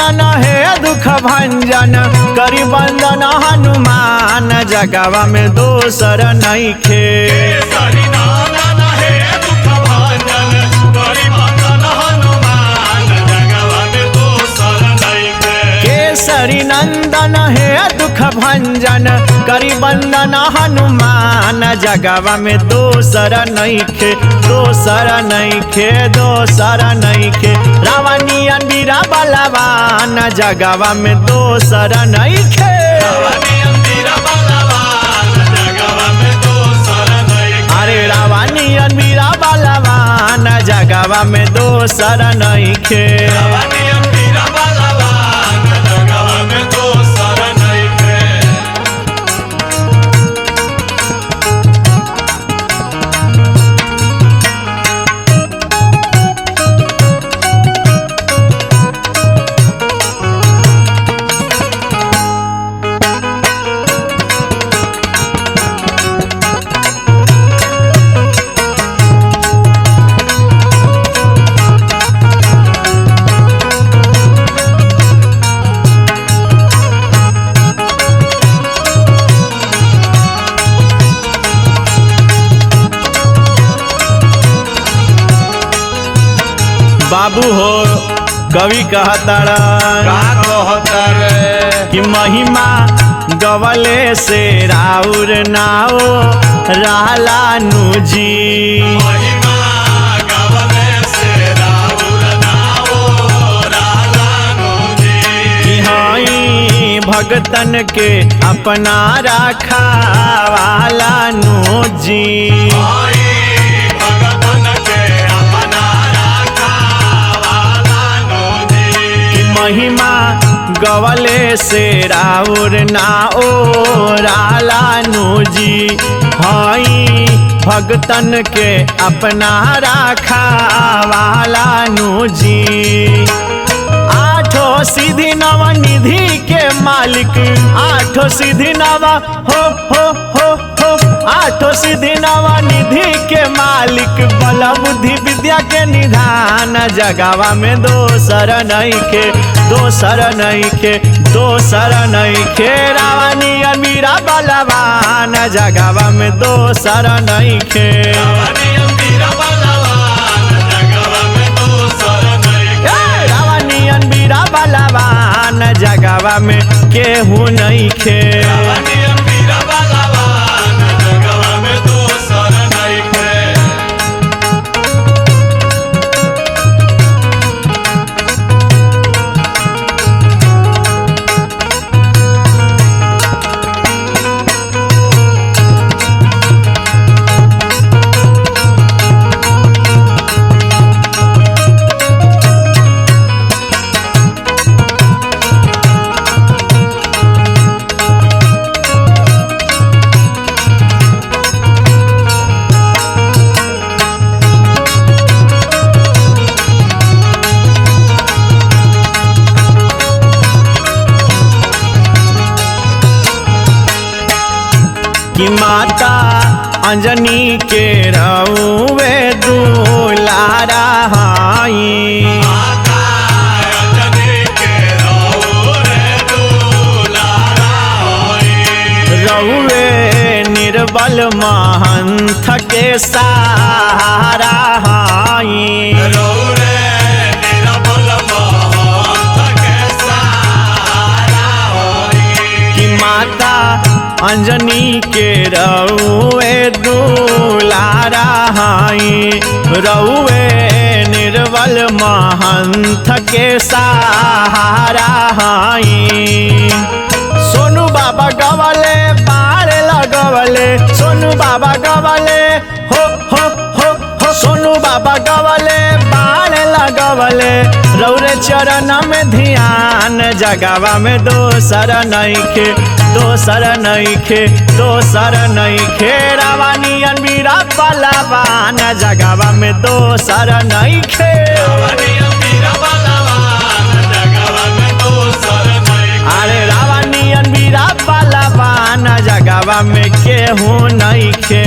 नंदन हे दुख भंजन करी बंदन हनुमान जगवा में दोसर नइखे। केसरी नंदन हे दुख भंजन करी बंदन हनुमान जगवा में दोसर नइखे। केसरी नंदन हे दुख भंजन करी बंदन हनुमान जगवा में दोसर नइखे, दोसर नइखे, दोसर नइखे। रावणियन बीरा बलवान जगवा में दोसर नइखे। रावणियन बीरा बलवान जगवा में दोसर नइखे। अरे रावणियन बीरा बलवान जगवा में दोसर नइखे। रावणियन बीरा बलवान जगवा में दोसर नइखे। बाबू हो कवि कहतरन कि महिमा गवले से राउर नाओ रहला नुजी। महिमा गवले से राउर नाओ रहला नुजी। कि हई भगतन के अपना रखा वाला नुजी। महिमा गवले से राउर नाओ राला नुजी। हई भगतन के अपना रखा वाला नुजी। आठों सिद्धि नव निधि के मालिक, आठों सिद्धि नव हो आठों सिद्धि नव निधि के मालिक। बल बुद्धि विद्या के निधान जगवा में दोसर नइखे, दोसर नइखे, दोसर नइखे। रावणियन बीरा बलवान जगवा में दोसर नइखे। रावणियन बीरा बलवान जगवा में दोसर नइखे। रावणियन बीरा बलवान जगवा में केहू नइखे। रावणियन बीरा बलवान जगवा में दोसर नइखे। कि माता अंजनी के रउवे दुलारा हई। माता अंजनी के रउवे दुलारा हई। रउवे निर्बल महंथ के सहारा हई। रउवे निर्बल महंथ के सहारा हई। कि माता अंजनी के रउवे दुलारा हई। रउवे निर्बल महंथ के सहारा हई। सोनू बाबा गवले बाण लगवले, सोनू बाबा गवले हो सोनू बाबा गवले बाण लगवले। रउरे चरण में ध्यान जगवा में दोसर नइखे, दोसर नइखे, दोसर नइखे। रावणियन बीरा बलवान जगवा में दोसर नइखे। रावणियन बीरा बलवान जगवा में दोसर नइखे। अरे रावणियन बीरा बलवान जगवा में केहू नइखे।